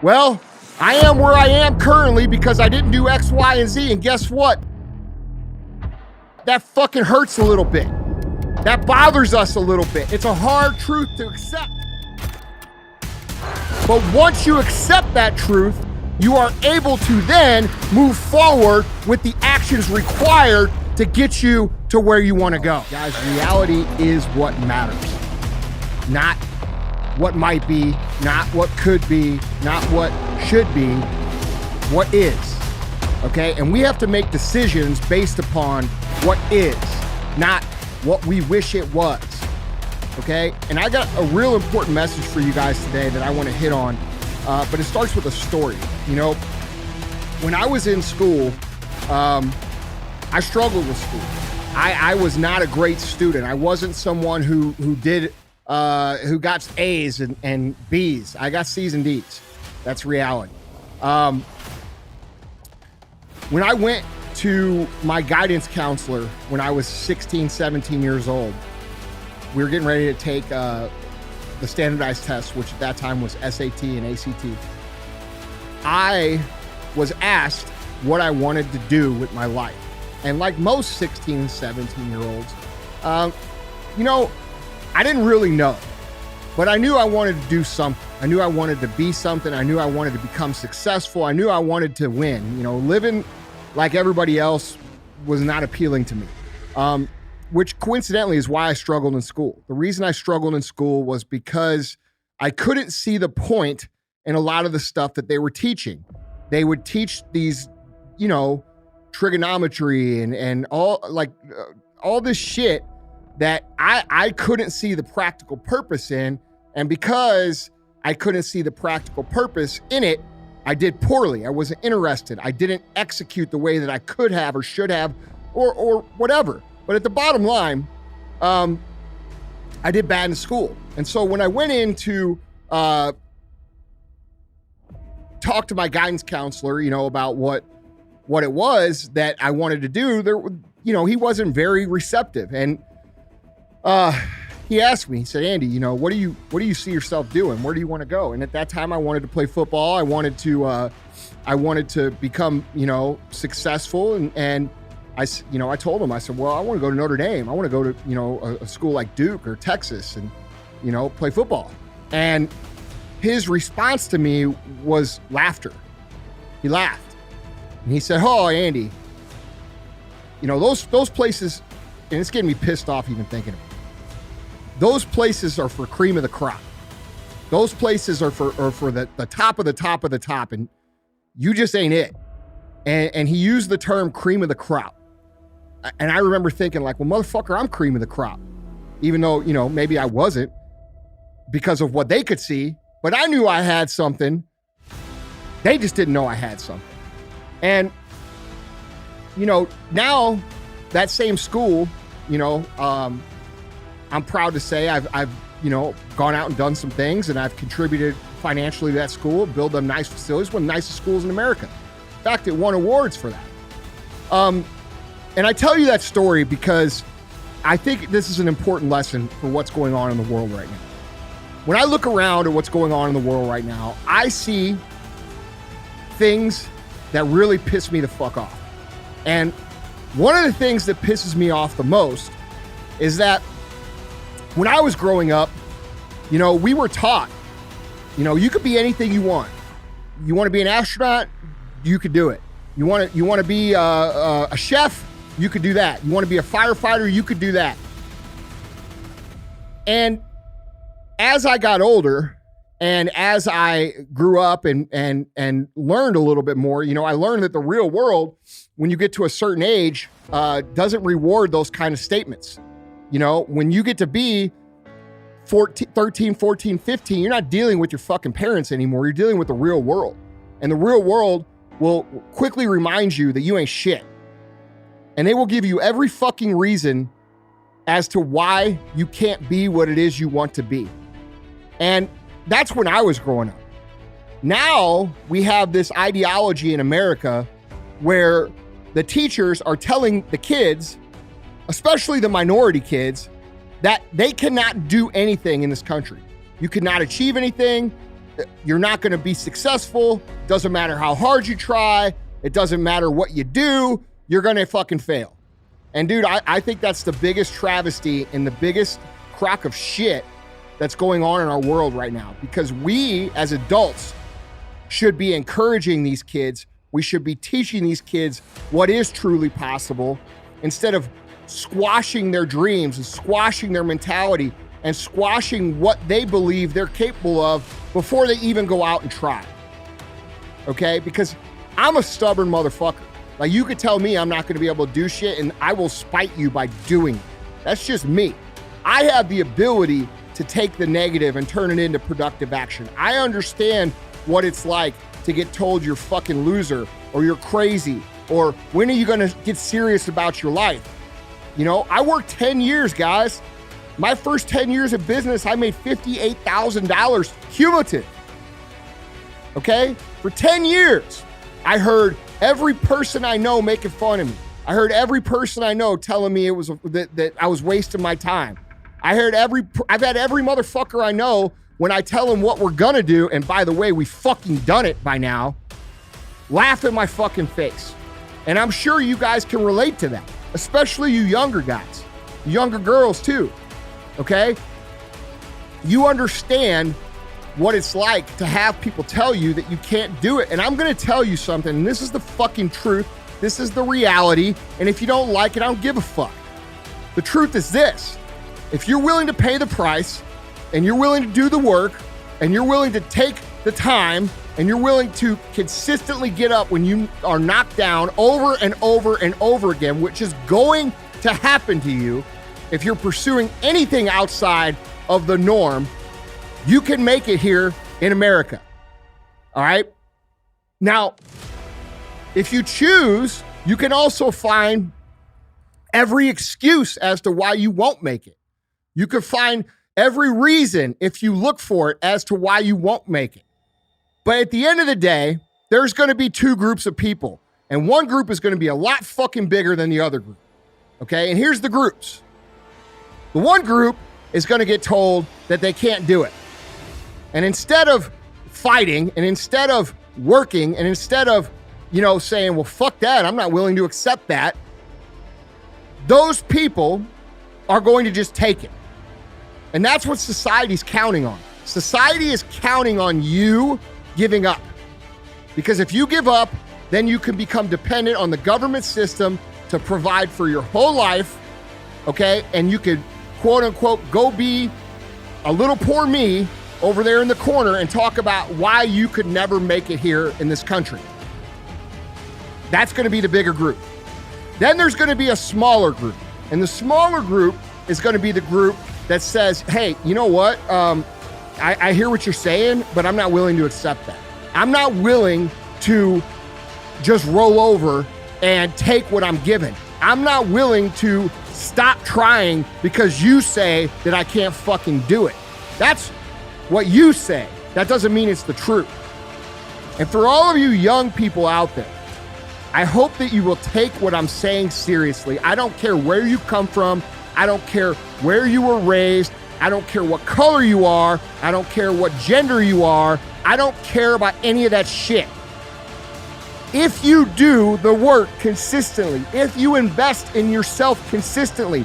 Well, I am where I am currently because I didn't do X, Y, and Z. And guess what? That fucking hurts a little bit. That bothers us a little bit. It's a hard truth to accept. But once you accept that truth, you are able to then move forward with the actions required to get you to where you want to go. Guys, reality is what matters. Not what might be, not what could be, not what should be, what is. Okay? And we have to make decisions based upon what is, not what we wish it was. Okay? And I got a real important message for you guys today that I want to hit on, but it starts with a story. You know, when I was in school, I struggled with school. I was not a great student. I wasn't someone who got A's and B's. I got C's and D's. That's reality. When I went to my guidance counselor when I was 16, 17 years old, we were getting ready to take the standardized test, which at that time was SAT and ACT. I was asked what I wanted to do with my life. And like most 16 and 17-year-olds, you know, I didn't really know, but I knew I wanted to do something. I knew I wanted to be something. I knew I wanted to become successful. I knew I wanted to win. You know, living like everybody else was not appealing to me, which coincidentally is why I struggled in school. The reason I struggled in school was because I couldn't see the point in a lot of the stuff that they were teaching. They would teach these, you know, trigonometry and all this shit that I couldn't see the practical purpose in. And because I couldn't see the practical purpose in it, I did poorly. I wasn't interested. I didn't execute the way that I could have or should have or whatever. But at the bottom line, I did bad in school. And so when I went in to talk to my guidance counselor, you know, about what it was that I wanted to do, there, you know, he wasn't very receptive. And he asked me, he said, Andy, you know, what do you see yourself doing? Where do you want to go? And at that time I wanted to play football. I wanted to become, you know, successful. And I told him, I said, well, I want to go to Notre Dame. I want to go to, you know, a school like Duke or Texas and, you know, play football. And his response to me was laughter. He laughed. And he said, oh, Andy, you know, those places, and it's getting me pissed off even thinking of it. Those places are for cream of the crop. Those places are for the top of the top of the top, and you just ain't it. And he used the term cream of the crop. And I remember thinking like, well, motherfucker, I'm cream of the crop. Even though, you know, maybe I wasn't because of what they could see, but I knew I had something. They just didn't know I had something. And, you know, now that same school, you know, I'm proud to say I've, you know, gone out and done some things, and I've contributed financially to that school, built them nice facilities, one of the nicest schools in America. In fact, it won awards for that. And I tell you that story because I think this is an important lesson for what's going on in the world right now. When I look around at what's going on in the world right now, I see things that really piss me the fuck off. And one of the things that pisses me off the most is that when I was growing up, you know, we were taught, you know, you could be anything you want. You want to be an astronaut, you could do it. You want to be a chef, you could do that. You want to be a firefighter, you could do that. And as I got older and as I grew up and learned a little bit more, you know, I learned that the real world, when you get to a certain age, doesn't reward those kind of statements. You know, when you get to be 13, 14, 15, you're not dealing with your fucking parents anymore. You're dealing with the real world. And the real world will quickly remind you that you ain't shit. And they will give you every fucking reason as to why you can't be what it is you want to be. And that's when I was growing up. Now we have this ideology in America where the teachers are telling the kids, especially the minority kids, that they cannot do anything in this country. You cannot achieve anything. you're not going to be successful. Doesn't matter how hard you try. It doesn't matter what you do. You're going to fucking fail. And dude, I think that's the biggest travesty and the biggest crock of shit that's going on in our world right now, because we as adults should be encouraging these kids. We should be teaching these kids what is truly possible instead of squashing their dreams and squashing their mentality and squashing what they believe they're capable of before they even go out and try. Okay? Because I'm a stubborn motherfucker. Like, you could tell me I'm not going to be able to do shit and I will spite you by doing it. That's just me. I have the ability to take the negative and turn it into productive action. I understand what it's like to get told you're fucking loser or you're crazy or when are you going to get serious about your life? You know, I worked 10 years, guys. My first 10 years of business, I made $58,000 cumulative. Okay? For 10 years, I heard every person I know making fun of me. I heard every person I know telling me it was that I was wasting my time. I've had every motherfucker I know, when I tell them what we're gonna do, and by the way, we fucking done it by now, laugh in my fucking face. And I'm sure you guys can relate to that, especially you younger guys, younger girls too, okay? You understand what it's like to have people tell you that you can't do it. And I'm gonna tell you something, and this is the fucking truth, this is the reality, and if you don't like it, I don't give a fuck. The truth is this: if you're willing to pay the price, and you're willing to do the work, and you're willing to take the time, and you're willing to consistently get up when you are knocked down over and over and over again, which is going to happen to you if you're pursuing anything outside of the norm, you can make it here in America. All right? Now, if you choose, you can also find every excuse as to why you won't make it. You could find every reason, if you look for it, as to why you won't make it. But at the end of the day, there's going to be two groups of people. And one group is going to be a lot fucking bigger than the other group. Okay? And here's the groups. The one group is going to get told that they can't do it. And instead of fighting, and instead of working, and instead of, saying, well, fuck that, I'm not willing to accept that, those people are going to just take it. And that's what society's counting on. Society is counting on you giving up. Because if you give up, then you can become dependent on the government system to provide for your whole life, okay? And you could, quote unquote, go be a little poor me over there in the corner and talk about why you could never make it here in this country. That's going to be the bigger group. Then there's going to be a smaller group. And the smaller group is going to be the group that says, hey, you know what? I hear what you're saying, but I'm not willing to accept that. I'm not willing to just roll over and take what I'm given. I'm not willing to stop trying because you say that I can't fucking do it. That's what you say. That doesn't mean it's the truth. And for all of you young people out there, I hope that you will take what I'm saying seriously. I don't care where you come from. I don't care where you were raised. I don't care what color you are. I don't care what gender you are. I don't care about any of that shit. If you do the work consistently, if you invest in yourself consistently,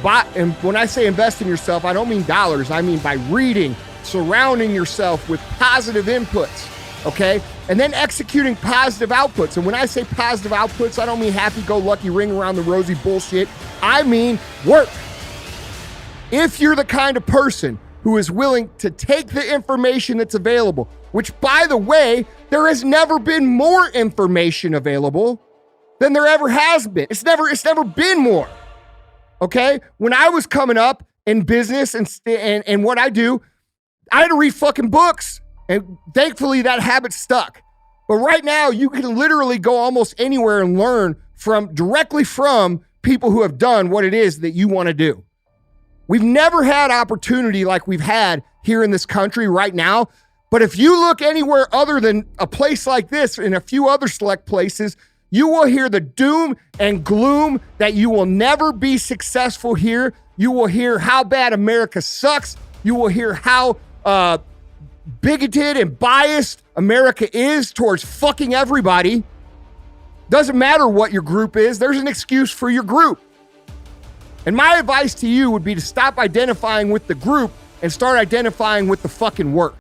and when I say invest in yourself, I don't mean dollars. I mean by reading, surrounding yourself with positive inputs, okay? And then executing positive outputs. And when I say positive outputs, I don't mean happy-go-lucky, ring around the rosy bullshit. I mean work. If you're the kind of person who is willing to take the information that's available, which, by the way, there has never been more information available than there ever has been. It's never been more. Okay? When I was coming up in business and what I do, I had to read fucking books. And thankfully that habit stuck. But right now you can literally go almost anywhere and learn directly from people who have done what it is that you want to do. We've never had opportunity like we've had here in this country right now. But if you look anywhere other than a place like this and a few other select places, you will hear the doom and gloom that you will never be successful here. You will hear how bad America sucks. You will hear how bigoted and biased America is towards fucking everybody, doesn't matter what your group is, there's an excuse for your group. And my advice to you would be to stop identifying with the group and start identifying with the fucking work.